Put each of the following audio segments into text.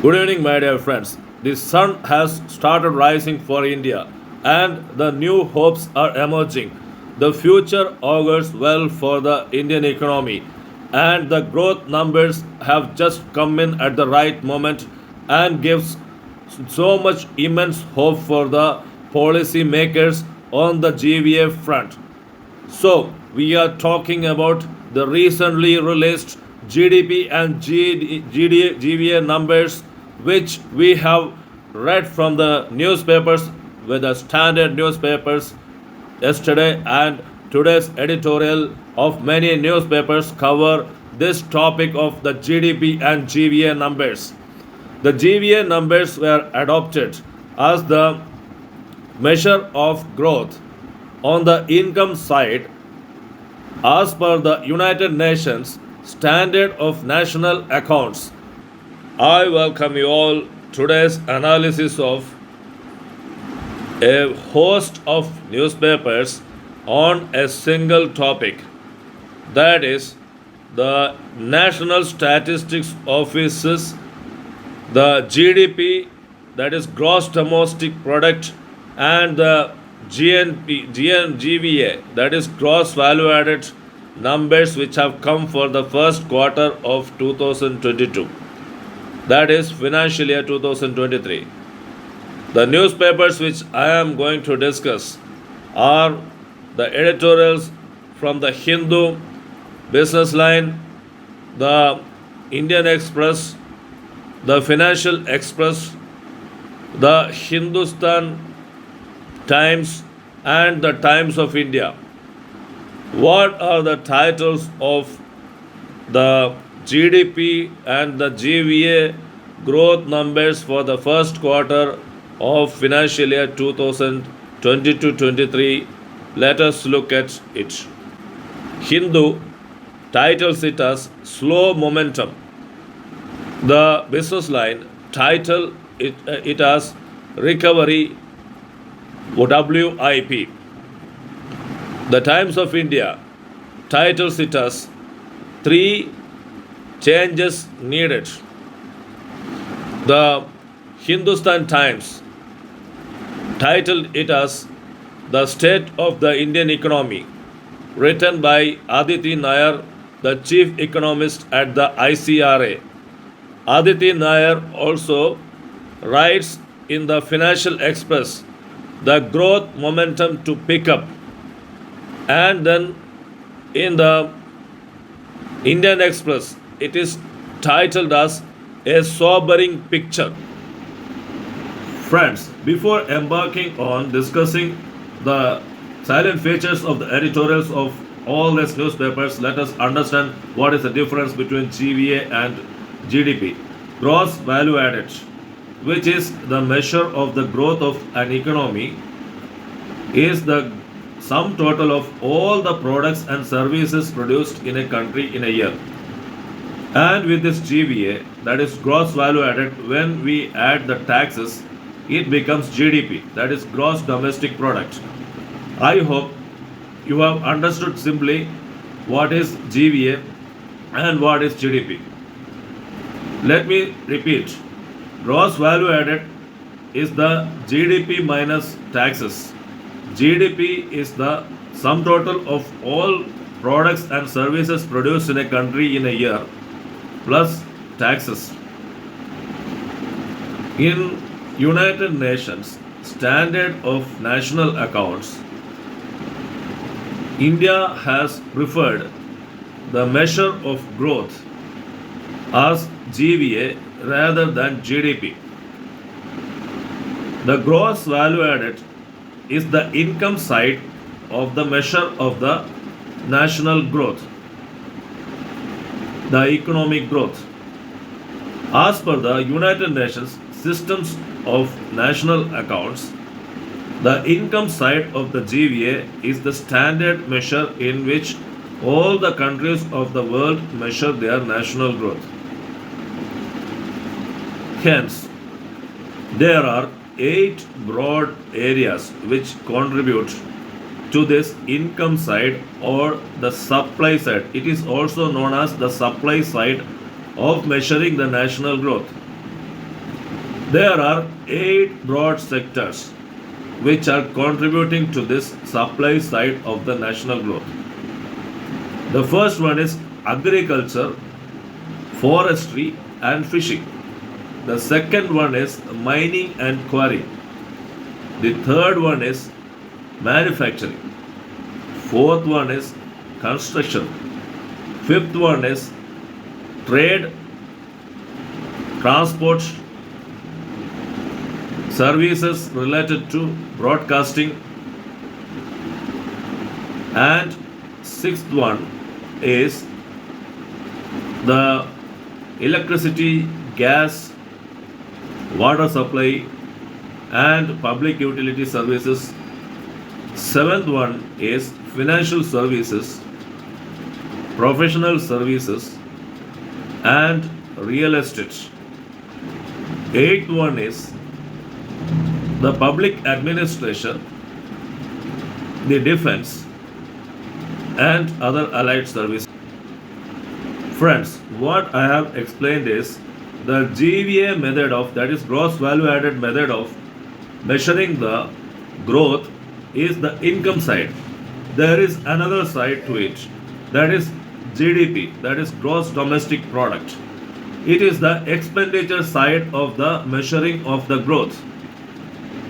Good evening, my dear friends. The sun has started rising for India, and the new hopes are emerging. The future augurs well for the Indian economy, and the growth numbers have just come in at the right moment and gives so much immense hope for the policy makers on the GVA front. So, we are talking about the recently released GDP and GVA numbers, which we have read from the newspapers with the standard newspapers yesterday, and today's editorial of many newspapers cover this topic of the GDP and GVA numbers. The GVA numbers were adopted as the measure of growth on the income side as per the United Nations Standard of National Accounts. I welcome you all today's analysis of a host of newspapers on a single topic, that is the National Statistics Office's the GDP, that is gross domestic product, and the GVA, that is gross value added numbers, which have come for the first quarter of 2022, that is financial year 2023. The newspapers which I am going to discuss are the editorials from the Hindu, Business Line, the Indian Express, the Financial Express, the Hindustan Times, and the Times of India. What are the titles of the GDP and the GVA growth numbers for the first quarter of financial year 2022-23? Let us look at it. Hindu titles it as Slow Momentum. The Business Line title it as Recovery WIP. The Times of India titles it as Three Changes Needed. The Hindustan Times titled it as The State of the Indian Economy, written by Aditi Nair, the chief economist at the ICRA. Aditi Nair also writes in the Financial Express the growth momentum to pick up, and then in the Indian Express it is titled as A Sobering Picture. Friends, before embarking on discussing the silent features of the editorials of all these newspapers, let us understand what is the difference between GVA and GDP. Gross value added, which is the measure of the growth of an economy, is the sum total of all the products and services produced in a country in a year. And with this GVA, that is gross value added, when we add the taxes, it becomes GDP, that is gross domestic product. I hope you have understood simply what is GVA and what is GDP. Let me repeat. Gross value added is the GDP minus taxes. GDP is the sum total of all products and services produced in a country in a year plus taxes. In United Nations Standard of National Accounts, India has preferred the measure of growth as GVA rather than GDP. The gross value added is the income side of the measure of the national growth, the economic growth. As per the United Nations systems of national accounts, the income side of the GVA is the standard measure in which all the countries of the world measure their national growth. Hence, there are 8 broad areas which contribute to this income side or the supply side. It is also known as the supply side of measuring the national growth. There are 8 broad sectors which are contributing to this supply side of the national growth. The first one is agriculture, forestry, and fishing. The second one is mining and quarry. The third one is manufacturing. Fourth one is construction. Fifth one is trade, transport, services related to broadcasting, and sixth one is the electricity, gas, water supply, and public utility services. Seventh one is financial services, professional services, and real estate. Eighth one is the public administration, the defense, and other allied services. Friends, what I have explained is the GVA method of, that is gross value added method of measuring the growth is the income side. There is another side to it, that is GDP, that is gross domestic product. It is the expenditure side of the measuring of the growth.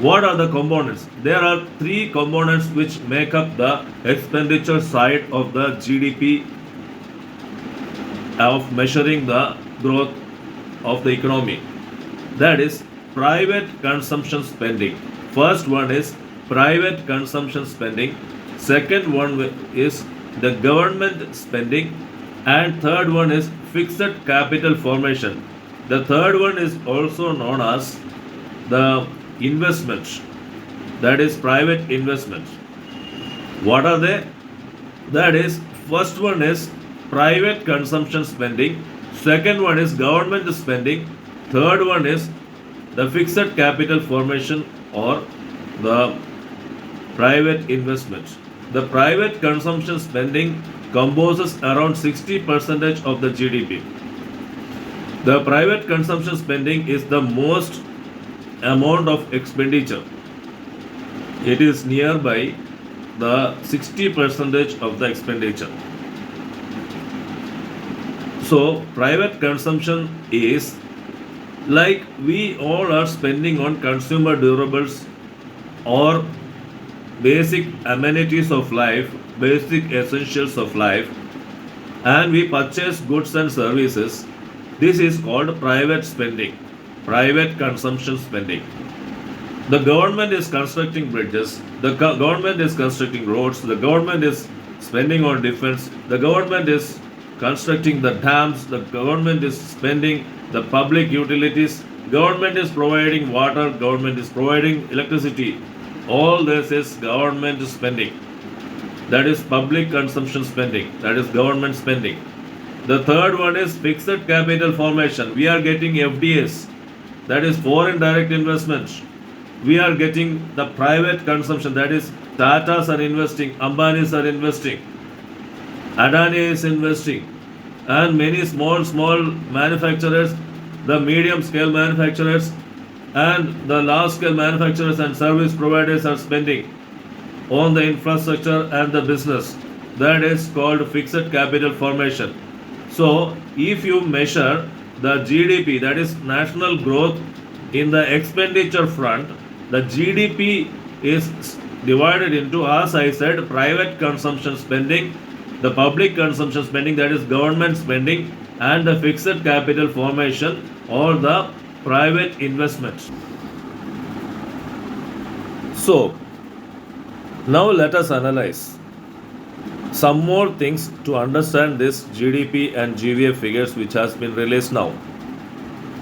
What are the components? There are 3 components which make up the expenditure side of the GDP of measuring the growth of the economy. That is private consumption spending. First one is private consumption spending. Second one is the government spending. And third one is fixed capital formation. The third one is also known as the investment, that is private investment. What are they? That is, first one is private consumption spending, second one is government spending, third one is the fixed capital formation or the private investment. The private consumption spending composes around 60% of the GDP. The private consumption spending is the most amount of expenditure. It is nearby the 60% of the expenditure. So private consumption is like we all are spending on consumer durables or basic amenities of life, basic essentials of life, and we purchase goods and services. This is called private spending, private consumption spending. The government is constructing bridges, the government is constructing roads, the government is spending on defense, the government is constructing the dams, the government is spending the public utilities, government is providing water, government is providing electricity. All this is government spending. That is public consumption spending, that is government spending. The third one is fixed capital formation. We are getting FDIs, that is foreign direct investment. We are getting the private consumption, that is Tatas are investing, Ambanis are investing, Adani is investing, and many small manufacturers, the medium scale manufacturers, and the large scale manufacturers and service providers are spending on the infrastructure and the business. That is called fixed capital formation. So if you measure the GDP, that is national growth, in the expenditure front, the GDP is divided into, as I said, private consumption spending, the public consumption spending, that is government spending, and the fixed capital formation or the private investments. So now let us analyze some more things to understand this GDP and GVA figures which has been released now.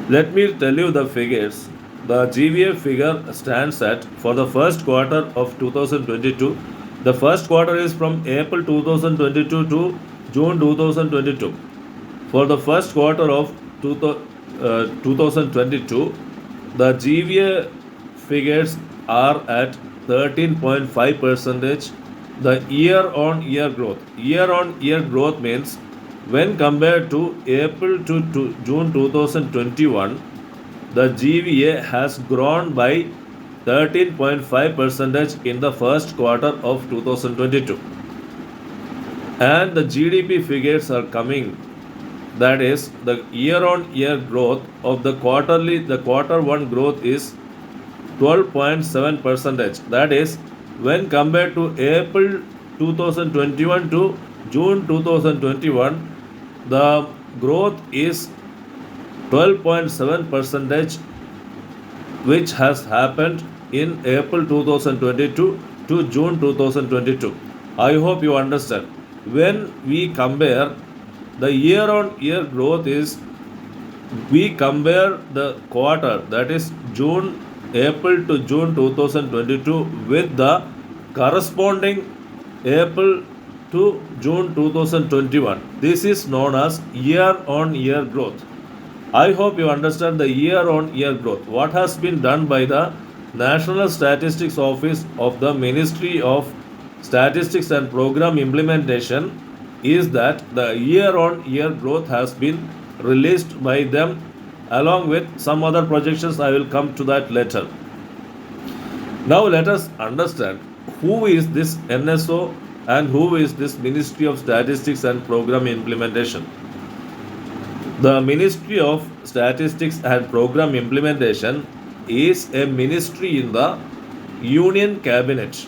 Let me tell you the figures. The GVA figure stands at, for the first quarter of 2022, the first quarter is from April 2022 to June 2022. For the first quarter of 2022, the GVA figures are at 13.5%. The year-on-year growth. Year-on-year growth means when compared to April to June 2021, the GVA has grown by 13.5% in the first quarter of 2022. And the GDP figures are coming. That is, the year-on-year growth of the quarter one growth is 12.7%. That is, when compared to April 2021 to June 2021, the growth is 12.7%, which has happened in April 2022 to June 2022. I hope you understand. When we compare the year on year growth is, we compare the quarter, that is June, April to June 2022 with the corresponding April to June 2021. This is known as year on year growth. I hope you understand the year on year growth. What has been done by the National Statistics Office of the Ministry of Statistics and Program Implementation is that the year on year growth has been released by them along with some other projections. I will come to that later. Now let us understand who is this NSO and who is this Ministry of Statistics and Program Implementation. The Ministry of Statistics and Program Implementation is a ministry in the Union Cabinet.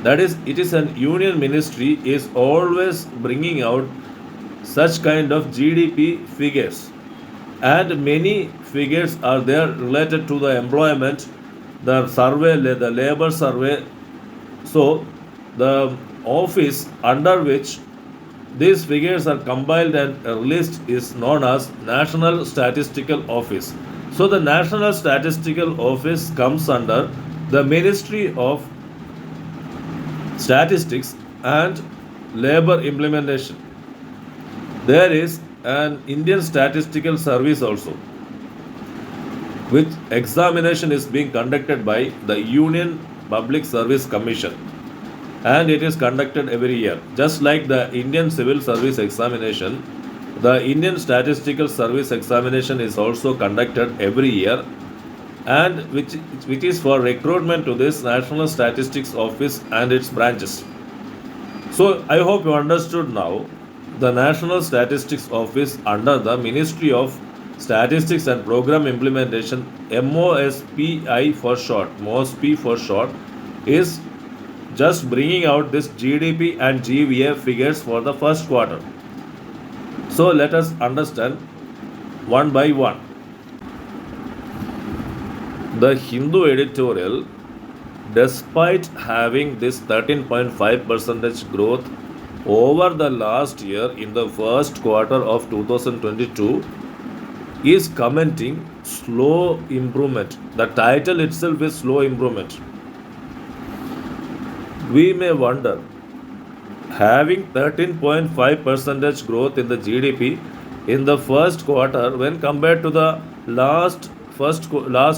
That is, it is an union ministry, is always bringing out such kind of GDP figures. And many figures are there related to the employment, the survey, the labor survey. So, the office under which these figures are compiled and released is known as National Statistical Office. So the National Statistical Office comes under the Ministry of Statistics and Labor Implementation. There is an Indian Statistical Service also, which examination is being conducted by the Union Public Service Commission, and it is conducted every year. Just like the Indian Civil Service Examination, the Indian Statistical Service Examination is also conducted every year, and which is for recruitment to this National Statistics Office and its branches. So I hope you understood now. The National Statistics Office under the Ministry of Statistics and Program Implementation, MOSPI for short, is just bringing out this GDP and GVA figures for the first quarter. So let us understand one by one. The Hindu editorial, despite having this 13.5% growth over the last year in the first quarter of 2022, is commenting slow improvement. The title itself is slow improvement. We may wonder, having 13.5% growth in the GDP in the first quarter when compared to the last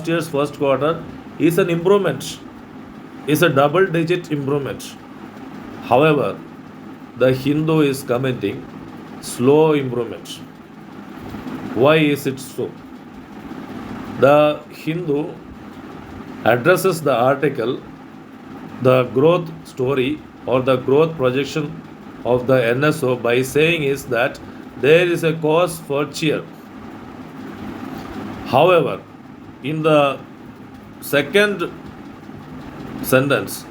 year's first quarter is an improvement, is a double digit improvement. However, the Hindu is commenting slow improvement. Why is it so? The Hindu addresses the article, the growth story or the growth projection of the NSO by saying is that there is a cause for cheer. However, in the second sentence,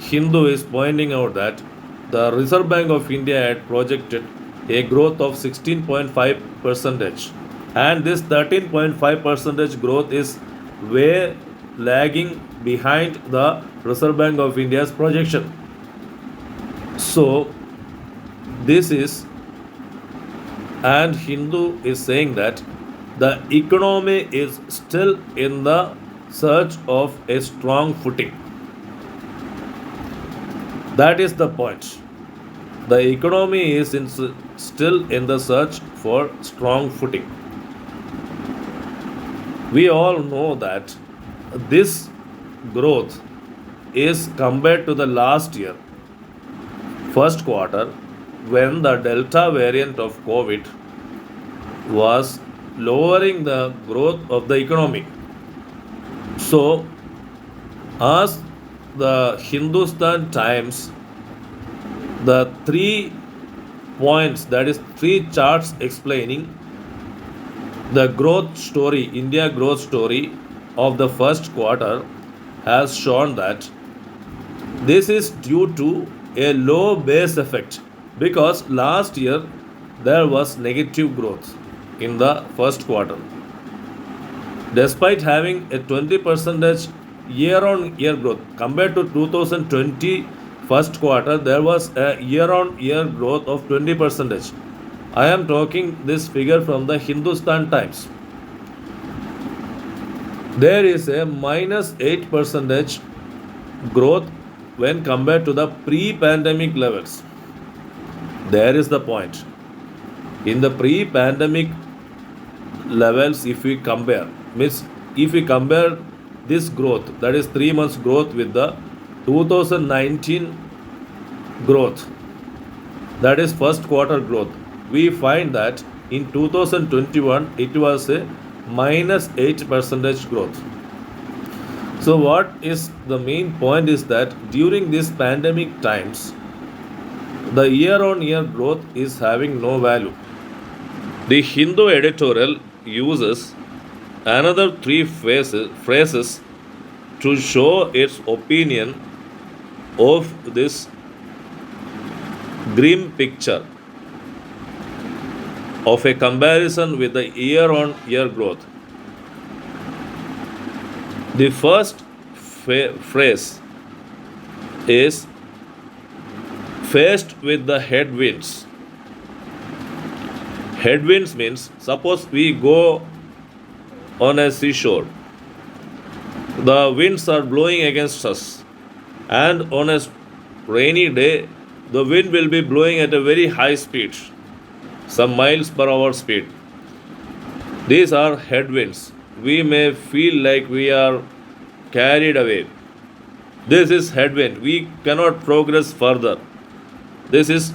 Hindu is pointing out that the Reserve Bank of India had projected a growth of 16.5%, and this 13.5% growth is way lagging behind the Reserve Bank of India's projection. So this is, and Hindu is saying that the economy is still in the search of a strong footing. That is the point. The economy is still in the search for strong footing. We all know that this growth is compared to the last year, first quarter, when the Delta variant of COVID was lowering the growth of the economy. So, as the Hindustan Times, the 3 points, that is 3 charts explaining the growth story, India growth story of the first quarter, has shown that this is due to a low base effect, because last year there was negative growth in the first quarter. Despite having a 20% year on year growth compared to 2020 first quarter, there was a year on year growth of 20%. I am talking this figure from the Hindustan Times. There is a minus 8% growth when compared to the pre-pandemic levels. There is the point. In the pre-pandemic levels, if we compare, means if we compare this growth, that is 3 months growth, with the 2019 growth, that is first quarter growth, we find that in 2021 it was a minus 8% growth. So what is the main point is that during these pandemic times, the year on year growth is having no value. The Hindu editorial uses another 3 phrases to show its opinion of this grim picture of a comparison with the year on year growth. The first phrase is faced with the headwinds. Headwinds means, suppose we go on a seashore, the winds are blowing against us, and on a rainy day, the wind will be blowing at a very high speed, some miles per hour speed. These are headwinds. We may feel like we are carried away. This is headwind. We cannot progress further. This is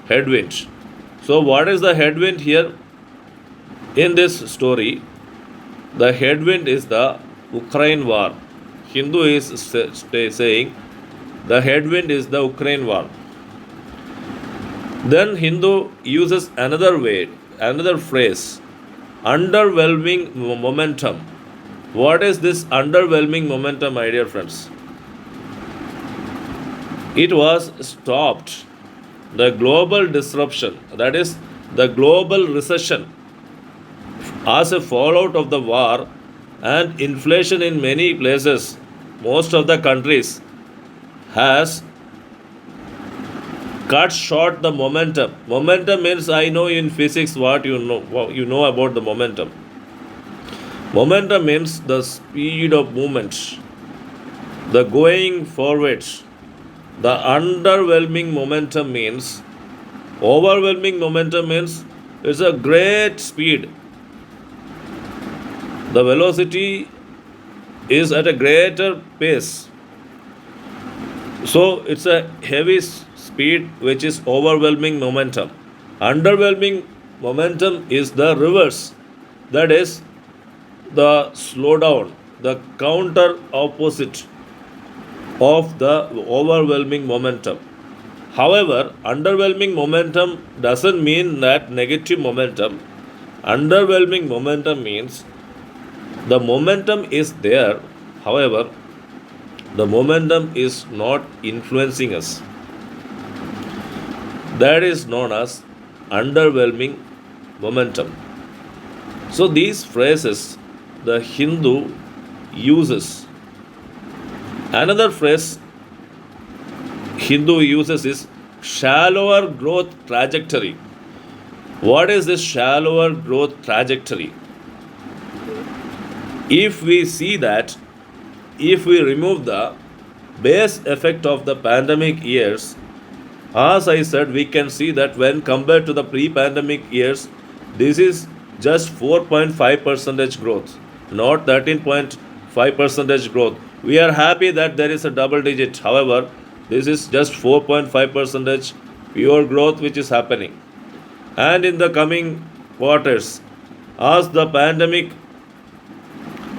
headwind. So, what is the headwind here? In this story, the headwind is the Ukraine war. Hindu is saying the headwind is the Ukraine war. Then Hindu uses another phrase, underwhelming momentum. What is this underwhelming momentum, my dear friends? It was stopped. The global disruption, that is, the global recession, as a fallout of the war and inflation in many places, most of the countries, has cut short the momentum. Momentum means, I know in physics what you know about the momentum. Momentum means the speed of movement, the going forward. The underwhelming momentum means, overwhelming momentum means it's a great speed. The velocity is at a greater pace. So it's a heavy speed which is overwhelming momentum. Underwhelming momentum is the reverse. That is the slowdown, the counter opposite of the overwhelming momentum. However, underwhelming momentum doesn't mean that negative momentum. Underwhelming momentum means the momentum is there, however, the momentum is not influencing us. That is known as underwhelming momentum. So, these phrases the Hindu uses. Another phrase Hindu uses is shallower growth trajectory. What is this shallower growth trajectory? If we see that, if we remove the base effect of the pandemic years, as I said, we can see that when compared to the pre-pandemic years, this is just 4.5% growth, not 13.5% growth. We are happy that there is a double digit. However, this is just 4.5% pure growth which is happening. And in the coming quarters, As the pandemic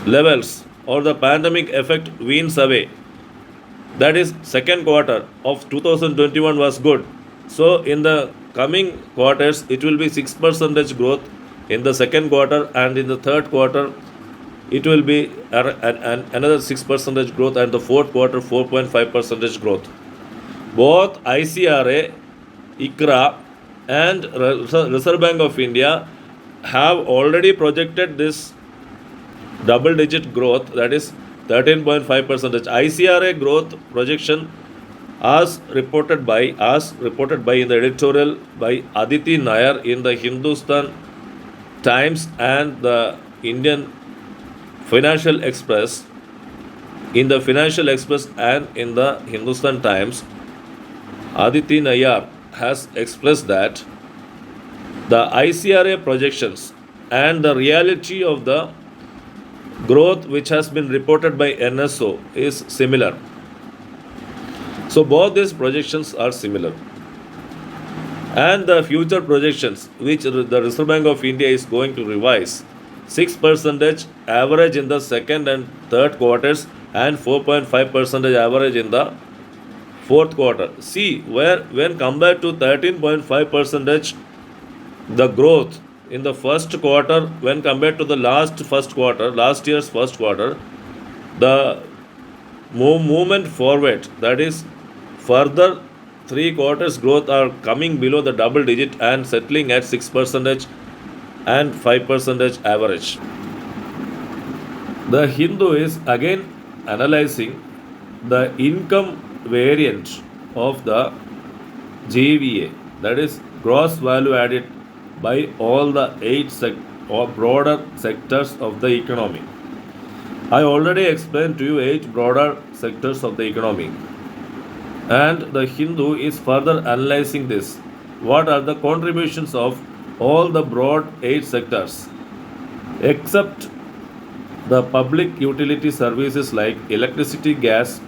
levels or the pandemic effect weans away, that is second quarter of 2021 was good. So in the coming quarters it will be 6% growth in the second quarter, and in the third quarter it will be another 6% growth, and the fourth quarter 4.5% growth. Both ICRA, ICRA and Reserve Bank of India have already projected this double digit growth, that is 13.5%. ICRA growth projection as reported by in the editorial by Aditi Nair in the Hindustan Times and the Indian Financial Express, in the Financial Express and in the Hindustan Times, Aditi Nair has expressed that the ICRA projections and the reality of the growth which has been reported by NSO is similar. So both these projections are similar. And the future projections which the Reserve Bank of India is going to revise, 6% average in the second and third quarters and 4.5% average in the fourth quarter. See, when compared to 13.5% the growth in the first quarter, when compared to the last year's first quarter, the movement forward, that is further 3 quarters growth are coming below the double digit and settling at 6% and 5% average. The Hindu is again analyzing the income variant of the GVA, that is gross value added, by all the 8 or broader sectors of the economy. I already explained to you 8 broader sectors of the economy, and the Hindu is further analyzing this. What are the contributions of all the broad 8 sectors, except the public utility services like electricity, gas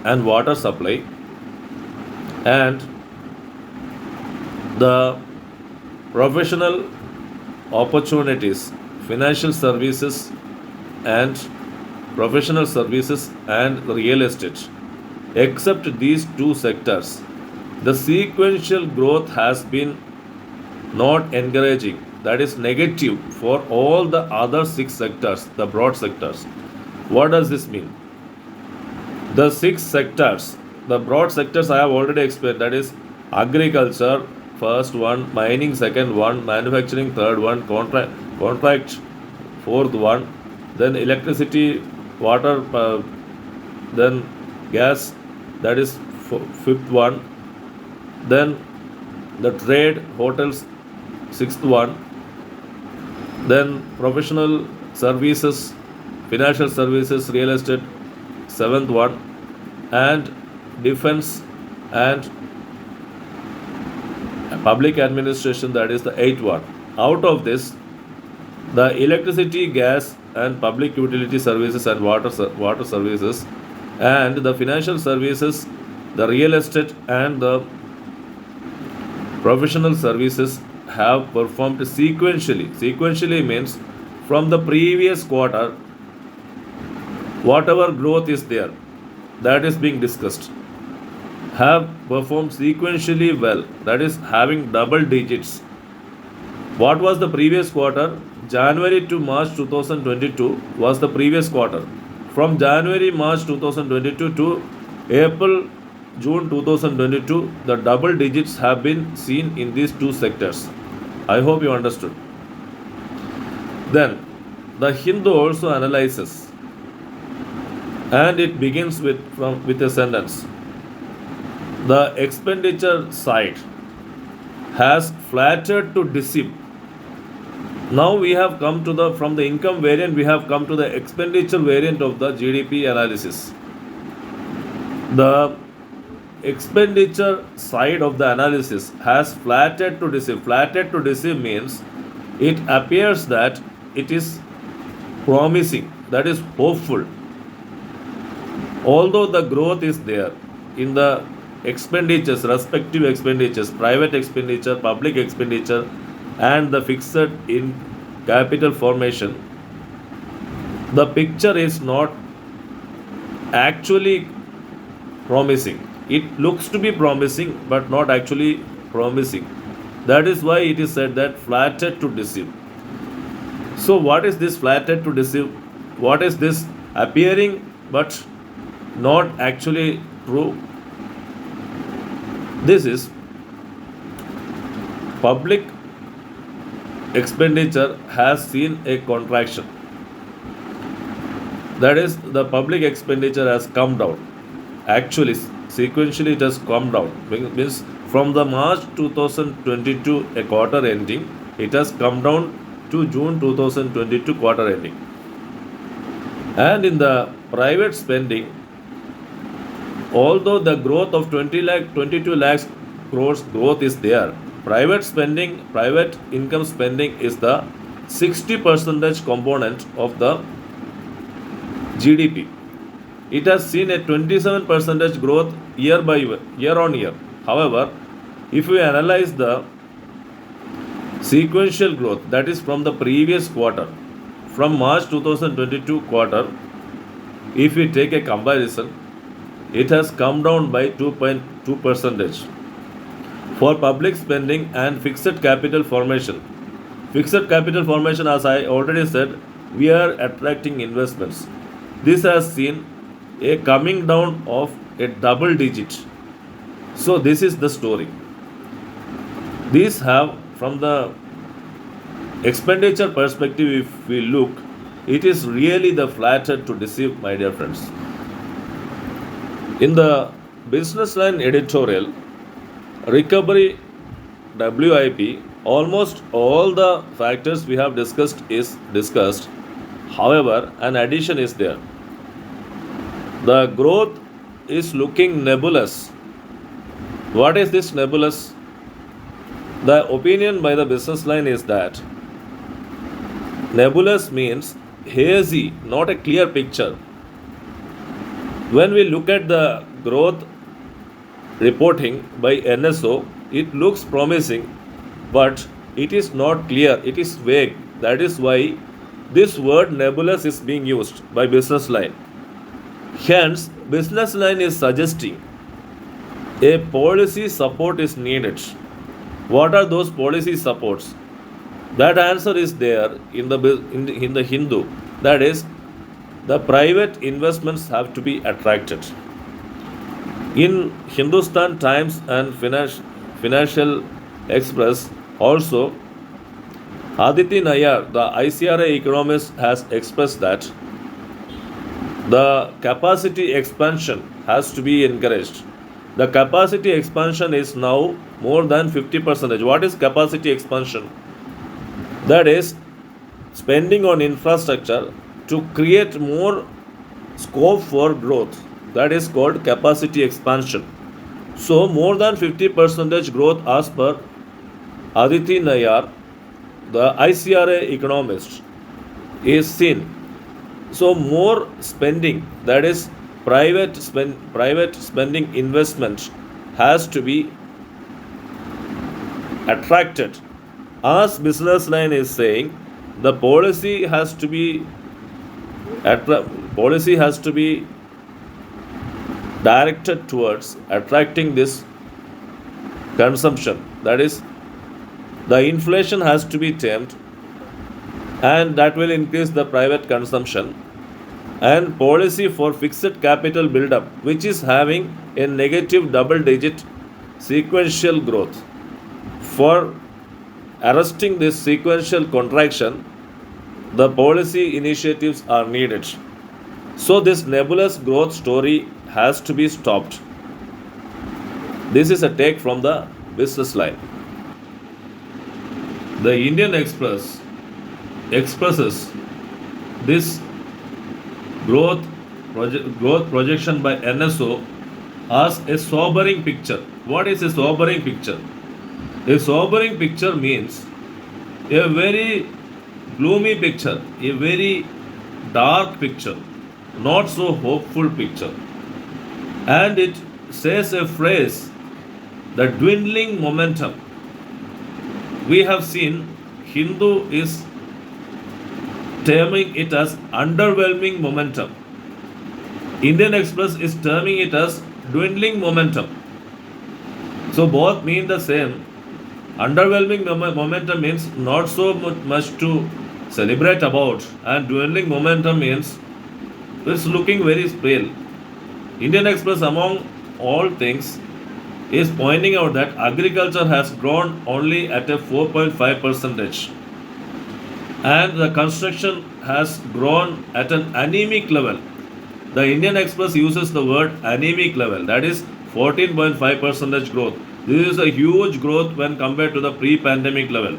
and water supply, and the professional opportunities, financial services and professional services and real estate. Except these 2 sectors, the sequential growth has been not encouraging, that is negative for all the other 6 sectors, the broad sectors. What does this mean? The 6 sectors, the broad sectors I have already explained, that is agriculture, first one, mining, second one, manufacturing, third one, contract, fourth one, then electricity, water, then gas, that is fifth one, then the trade, hotels, sixth one, then professional services, financial services, real estate, seventh one, and defense and public administration, that is the 8th one. Out of this, the electricity, gas and public utility services and water services, and the financial services, the real estate and the professional services have performed sequentially. Sequentially means from the previous quarter, whatever growth is there, that is being discussed, have performed sequentially well, that is having double digits. What was the previous quarter? January to March 2022 was the previous quarter. From January March 2022 to April June 2022, the double digits have been seen in these 2 sectors. I hope you understood. Then the Hindu also analyzes, and it begins with a sentence. The expenditure side has flattered to deceive. Now we have come to from the income variant, we have come to the expenditure variant of the GDP analysis. The expenditure side of the analysis has flattered to deceive. Flattered to deceive means it appears that it is promising, that is hopeful. Although the growth is there in the expenditures, respective expenditures, private expenditure, public expenditure, and the fixed capital formation, the picture is not actually promising. It looks to be promising, but not actually promising. That is why it is said that flattered to deceive. So, what is this flattered to deceive? What is this appearing but not actually true? This is public expenditure has seen a contraction. That is, the public expenditure has come down. Actually, sequentially, it has come down. Means from the March 2022 a quarter ending, it has come down to June 2022 quarter ending. And in the private spending, although the growth of 22 lakhs crores growth is there, private spending, private income spending is the 60 percentage component of the GDP. It has seen a 27 percentage growth year on year. However, if we analyze the sequential growth, that is from the previous quarter, from March 2022 quarter, if we take a comparison, it has come down by 2.2 percentage. For public spending and fixed capital formation, fixed capital formation, as I already said, we are attracting investments. This has seen a coming down of a double digit. So this is the story. These have, from the expenditure perspective, if we look, it is really the flattered to deceive, my dear friends. In the business line editorial, recovery WIP, almost all the factors we have discussed is discussed. However, an addition is there. The growth is looking nebulous. What is this nebulous? The opinion by the business line is that nebulous means hazy, not a clear picture. When we look at the growth reporting by NSO, it looks promising, but it is not clear, it is vague. That is why this word nebulous is being used by business line. Hence, business line is suggesting a policy support is needed. What are those policy supports? That answer is there in the Hindu. That is, the private investments have to be attracted. In Hindustan Times and Financial Express also, Aditi Nayar, the ICRA economist, has expressed that the capacity expansion has to be encouraged. The capacity expansion is now more than 50%. What is capacity expansion? That is spending on infrastructure to create more scope for growth. That is called capacity expansion. So more than 50% growth as per Aditi Nayar, the ICRA economist, is seen. So more spending, that is private spending investment, has to be attracted. As business line is saying, the policy has to be directed towards attracting this consumption. That is, the inflation has to be tamed, and that will increase the private consumption. And policy for fixed capital buildup, which is having a negative double digit sequential growth. For arresting this sequential contraction, the policy initiatives are needed. So this nebulous growth story has to be stopped. This is a take from the business line. The Indian Express expresses this growth projection by NSO as a sobering picture. What is a sobering picture? A sobering picture means a very gloomy picture, a very dark picture, not so hopeful picture. And it says a phrase, the dwindling momentum. We have seen Hindu is terming it as underwhelming momentum. Indian Express is terming it as dwindling momentum. So both mean the same. Underwhelming momentum means not so much to celebrate about, and dwindling momentum means it's looking very pale. Indian Express, among all things, is pointing out that agriculture has grown only at a 4.5 percentage, and the construction has grown at an anemic level. The Indian Express uses the word anemic level, that is 14.5 percentage growth. This is a huge growth when compared to the pre-pandemic level.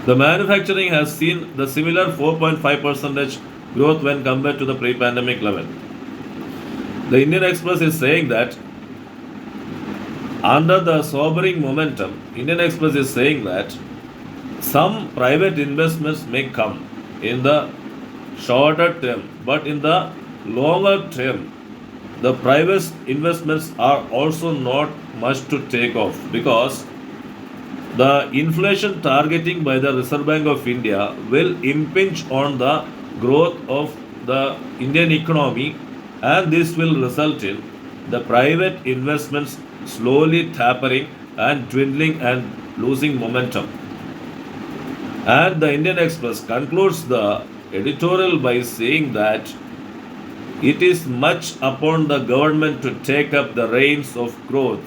The manufacturing has seen the similar 4.5 percentage growth when compared to the pre-pandemic level. The Indian Express is saying that under the sobering momentum, Indian Express is saying that some private investments may come in the shorter term, but in the longer term, the private investments are also not much to take off, because the inflation targeting by the Reserve Bank of India will impinge on the growth of the Indian economy, and this will result in the private investments slowly tapering and dwindling and losing momentum. And the Indian Express concludes the editorial by saying that it is much upon the government to take up the reins of growth.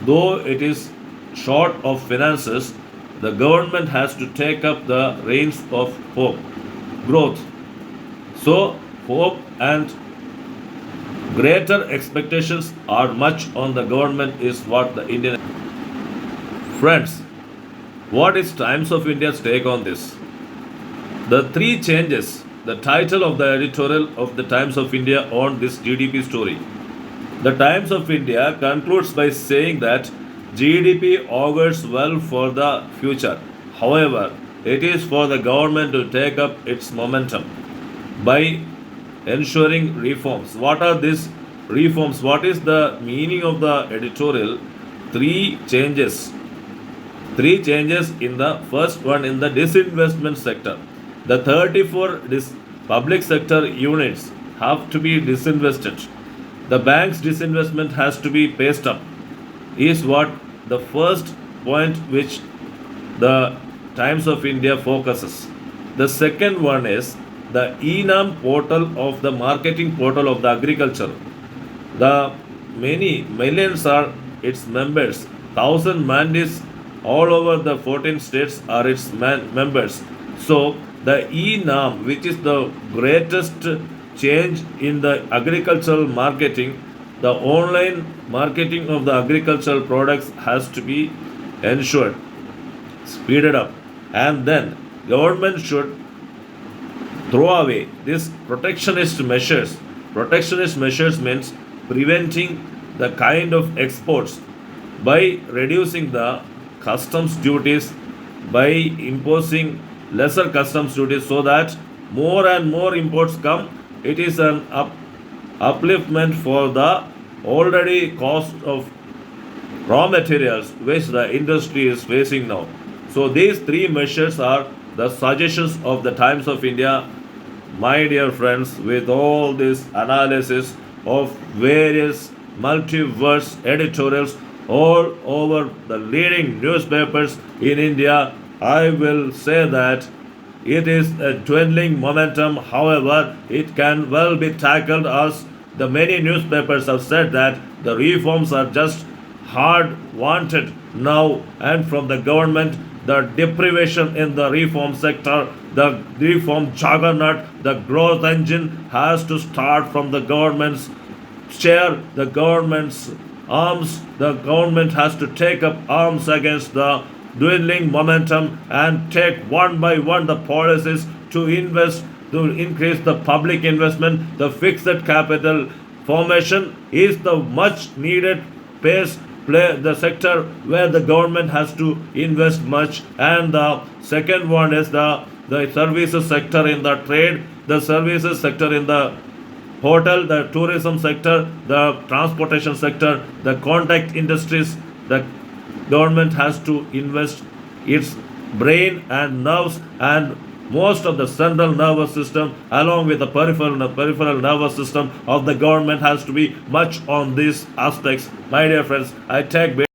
Though it is short of finances, the government has to take up the reins of growth. So, hope and greater expectations are much on the government, is what the Indian. Friends, what is Times of India's take on this? The three changes, the title of the editorial of the Times of India on this GDP story. The Times of India concludes by saying that GDP augurs well for the future. However, it is for the government to take up its momentum by ensuring reforms. What are these reforms? What is the meaning of the editorial? Three changes. Three changes in the first one in the disinvestment sector. The 34 public sector units have to be disinvested. The bank's disinvestment has to be paced up, is what the first point which the Times of India focuses. The second one is the ENAM portal of the marketing portal of the agriculture. The many millions are its members. 1,000 mandis all over the 14 states are its members. So the ENAM, which is the greatest change in the agricultural marketing, the online marketing of the agricultural products has to be ensured, speeded up, and then government should throw away these protectionist measures. Protectionist measures means preventing the kind of exports by reducing the customs duties, by imposing lesser customs duties, so that more and more imports come. It is an upliftment for the already cost of raw materials which the industry is facing now. So these three measures are the suggestions of the Times of India, my dear friends, with all this analysis of various multiverse editorials all over the leading newspapers in India. I will say that it is a dwindling momentum. However, it can well be tackled, as the many newspapers have said that the reforms are just hard wanted now, and from the government, the deprivation in the reform sector, the reform juggernaut, the growth engine has to start from the government's chair, the government's arms. The government has to take up arms against the dwindling momentum and take one by one the policies to invest, to increase the public investment. The fixed capital formation is the much needed pace play, the sector where the government has to invest much. And the second one is the services sector in the trade, the services sector in the hotel, the tourism sector, the transportation sector, the contact industries. The government has to invest its brain and nerves and most of the central nervous system along with the peripheral nervous system of the government has to be much on these aspects. My dear friends, I take